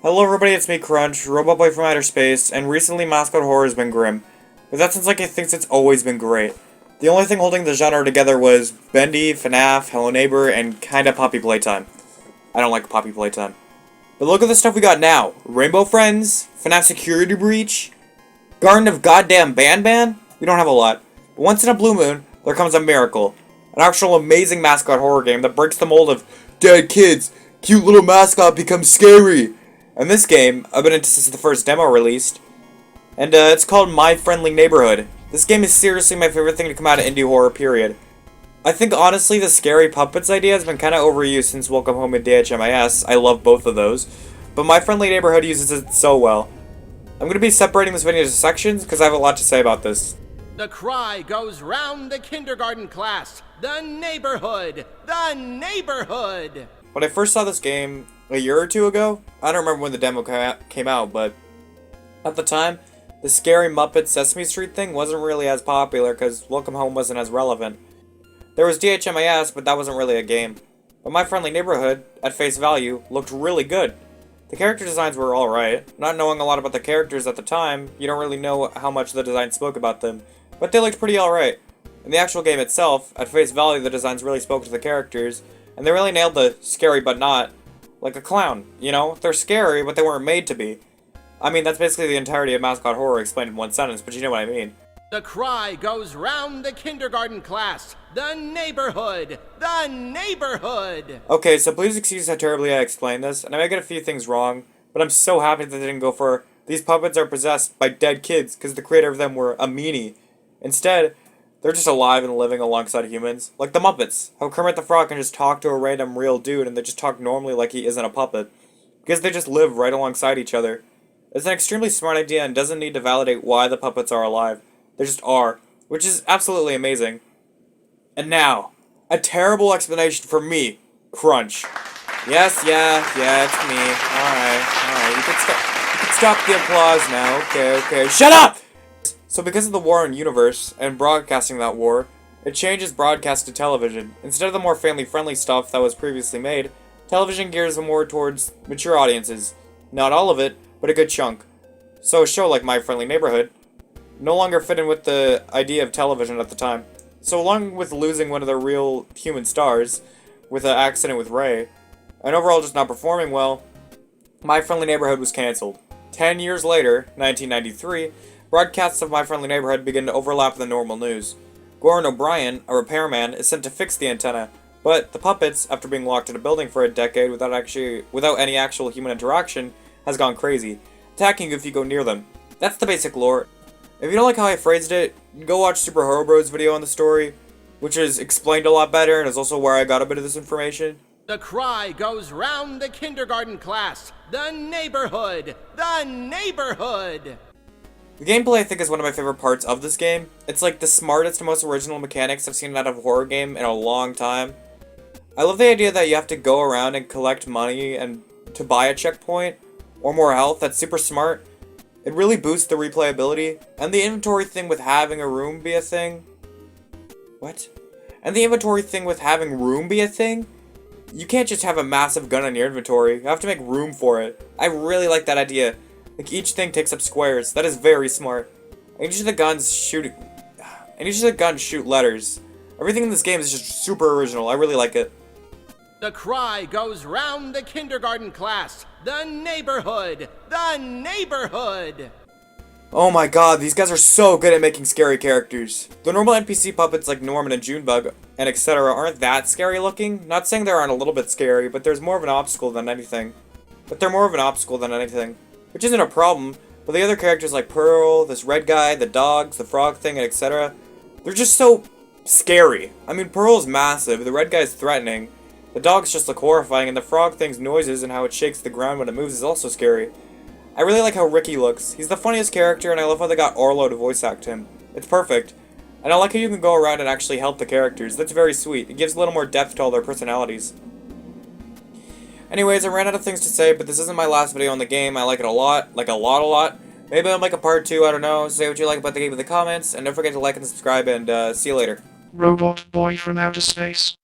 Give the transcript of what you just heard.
Hello everybody, it's me Crunch, Robot Boy from Outer Space, and recently Mascot horror has been grim. But that sounds like it thinks it's always been great. The only thing holding the genre together was Bendy, FNAF, Hello Neighbor, and kinda Poppy Playtime. I don't like Poppy Playtime. But look at the stuff we got now. Rainbow Friends, FNAF Security Breach, Garden of Goddamn Ban. We don't have a lot. But once in a blue moon, there comes a miracle. An actual amazing mascot horror game that breaks the mold of dead kids, cute little mascot becomes scary. And this game, I've been into since the first demo released, and it's called My Friendly Neighborhood. This game is seriously my favorite thing to come out of indie horror, period. I think honestly the scary puppets idea has been kinda overused since Welcome Home and DHMIS. I love both of those. But My Friendly Neighborhood uses it so well. I'm going to be separating this video into sections because I have a lot to say about this. The cry goes round the kindergarten class. The neighborhood! The neighborhood! When I first saw this game a year or two ago, I don't remember when the demo came out, but at the time, the scary Muppet Sesame Street thing wasn't really as popular because Welcome Home wasn't as relevant. There was DHMIS, but that wasn't really a game. But My Friendly Neighborhood, at face value, looked really good. The character designs were alright. Not knowing a lot about the characters at the time, you don't really know how much the design spoke about them, but they looked pretty alright. In the actual game itself, at face value, the designs really spoke to the characters, and they really nailed the scary but not, like a clown, you know? They're scary, but they weren't made to be. I mean, that's basically the entirety of mascot horror explained in one sentence, but you know what I mean. The cry goes round the kindergarten class. The neighborhood! The neighborhood! Okay, so please excuse how terribly I explained this, and I may get a few things wrong, but I'm so happy that they didn't go for, these puppets are possessed by dead kids, because the creator of them were a meanie. Instead, they're just alive and living alongside humans, like the Muppets. How Kermit the Frog can just talk to a random real dude and they just talk normally like he isn't a puppet. Because they just live right alongside each other. It's an extremely smart idea and doesn't need to validate why the puppets are alive. They just are, which is absolutely amazing. And now, a terrible explanation for me, Crunch. Yes, yeah, it's me. Alright, you can stop the applause now, okay, shut up! So because of the war in universe, and broadcasting that war, it changes broadcast to television. Instead of the more family-friendly stuff that was previously made, television gears more towards mature audiences. Not all of it, but a good chunk. So a show like My Friendly Neighborhood no longer fit in with the idea of television at the time. So along with losing one of their real human stars, with an accident with Ray, and overall just not performing well, My Friendly Neighborhood was cancelled. 10 years later, 1993, broadcasts of My Friendly Neighborhood begin to overlap the normal news. Gordon O'Brien, a repairman, is sent to fix the antenna, but the puppets, after being locked in a building for a decade without any actual human interaction, has gone crazy, attacking you if you go near them. That's the basic lore. If you don't like how I phrased it, go watch Super Horror Bros' video on the story, which is explained a lot better and is also where I got a bit of this information. The cry goes round the kindergarten class. The neighborhood! The neighborhood! The gameplay I think is one of my favorite parts of this game. It's like the smartest and most original mechanics I've seen out of a horror game in a long time. I love the idea that you have to go around and collect money and to buy a checkpoint, or more health. That's super smart. It really boosts the replayability, and the inventory thing with having a room be a thing. What? And the inventory thing with having room be a thing? You can't just have a massive gun in your inventory, you have to make room for it. I really like that idea. Like each thing takes up squares. That is very smart. And each of the guns shoot letters. Everything in this game is just super original. I really like it. The cry goes round the kindergarten class. The neighborhood! The neighborhood! Oh my god, these guys are so good at making scary characters. The normal NPC puppets like Norman and Junebug and etc. aren't that scary looking. Not saying they aren't a little bit scary, but there's more of an obstacle than anything. Which isn't a problem, but the other characters like Pearl, this red guy, the dogs, the frog thing, and etc. They're just so scary. I mean, Pearl's massive, the red guy's threatening, the dogs just look horrifying, and the frog thing's noises and how it shakes the ground when it moves is also scary. I really like how Ricky looks. He's the funniest character, and I love how they got Arlo to voice act him. It's perfect. And I like how you can go around and actually help the characters. That's very sweet. It gives a little more depth to all their personalities. Anyways, I ran out of things to say, but this isn't my last video on the game. I like it a lot. Like a lot. Maybe I'll make a part 2, I don't know. Say what you like about the game in the comments, and don't forget to like and subscribe, and see you later. Robot Boy from Outer Space.